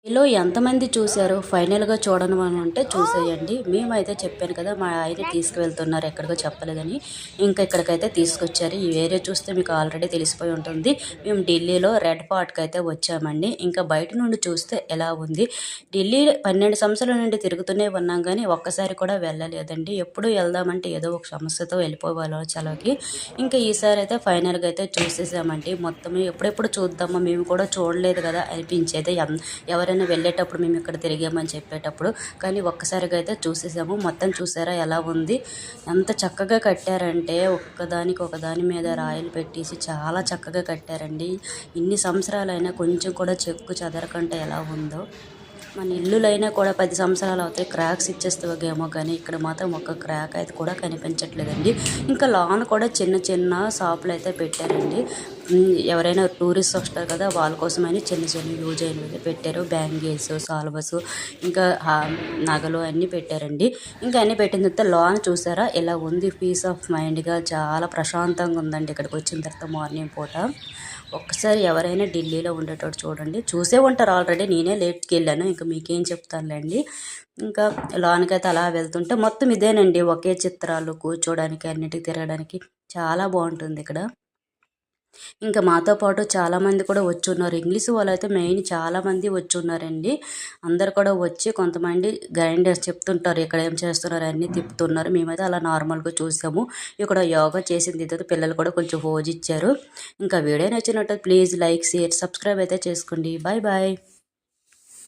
మీలో ఎంతమంది చూసారు? ఫైనల్‌గా చూడని వాళ్ళు ఉంటే చూసేయండి. మేమైతే చెప్పాను కదా! మా ఆయన తీసుకువెళ్తున్నారు ఎక్కడికో చెప్పలేదని. ఇంకా ఇక్కడికైతే తీసుకొచ్చారు. ఈ ఏరియా చూస్తే మీకు ఆల్రెడీ తెలిసిపోయి ఉంటుంది. మేము ఢిల్లీలో రెడ్ ఫోర్ట్‌కైతే వచ్చామండి. ఇంకా బయట నుండి చూస్తే ఎలా ఉంది. ఢిల్లీ 12 సంవత్సరాల నుండి తిరుగుతూనే ఉన్నాం గానీ, ఒక్కసారి కూడా వెళ్ళలేదండి. ఎప్పుడు వెళ్దామంటే ఏదో ఒక సమస్యతో వెళ్ళిపోయేవాళ్ళం సెలవుకి. ఇంకా ఈసారి అయితే ఫైనల్‌గా అయితే చూసేసామండి. మొత్తం ఎప్పుడెప్పుడు చూద్దామా మేము కూడా చూడలేదు కదా! అనిపించేది. ఎవరైనా వెళ్ళేటప్పుడు మేము ఇక్కడ తిరిగామని చెప్పేటప్పుడు, కానీ ఒక్కసారిగా అయితే చూసేసాము. మొత్తం చూసారా ఎలా ఉంది? ఎంత చక్కగా కట్టారంటే ఒక్కదానికి ఒకదాని మీద రాయిలు పెట్టేసి చాలా చక్కగా కట్టారండి. ఇన్ని సంవత్సరాలైనా కొంచెం కూడా చెక్కు చెదరకుండా ఎలా ఉందో. మన ఇల్లులైనా కూడా 10 సంవత్సరాలు అవుతాయి, క్రాక్స్ ఇచ్చేస్తావేమో కానీ ఇక్కడ మాత్రం ఒక్క క్రాక్ అయితే కూడా కనిపించట్లేదండి. ఇంకా లాన్ కూడా చిన్న చిన్న షాపులు అయితే పెట్టారండి. ఎవరైనా టూరిస్ట్ వస్తారు కదా, వాళ్ళ కోసమని చిన్న చిన్న యూజ్ అయినవి పెట్టారు. బ్యాంగిల్స్, సాల్వస్, ఇంకా నగలు అన్నీ పెట్టారండి. ఇంకా అన్నీ పెట్టిన తర్వాత లాన్ చూసారా ఎలా ఉంది? పీస్ ఆఫ్ మైండ్గా చాలా ప్రశాంతంగా ఉందండి ఇక్కడికి వచ్చిన తర్వాత మార్నింగ్ పూట. ఒక్కసారి ఎవరైనా ఢిల్లీలో ఉండేటట్టు చూడండి. చూసే ఉంటారు ఆల్రెడీ, నేనే లేట్కి వెళ్ళాను, ఇంకా మీకేం చెప్తానులేండి. ఇంకా లాన్కైతే అలా వెళ్తుంటే మొత్తం ఇదేనండి, ఒకే చిత్రాలు కూర్చోడానికి అన్నిటికి తిరగడానికి చాలా బాగుంటుంది ఇక్కడ. ఇంకా మాతో పాటు చాలామంది కూడా వచ్చున్నారు. ఇంగ్లీష్ వాళ్ళైతే మెయిన్ చాలామంది వచ్చున్నారండి. అందరు కూడా వచ్చి కొంతమంది గైడెన్స్ చెప్తుంటారు, ఇక్కడ ఏం చేస్తున్నారు అన్నీ తిప్పుతున్నారు. మేమైతే అలా నార్మల్గా చూసాము. ఇక్కడ యోగా చేసిన తర్వాత పిల్లలు కూడా కొంచెం పోజ్ ఇచ్చారు. ఇంకా వీడియో నచ్చినట్టు ప్లీజ్ లైక్, షేర్, సబ్స్క్రైబ్ అయితే చేసుకోండి. Bye bye.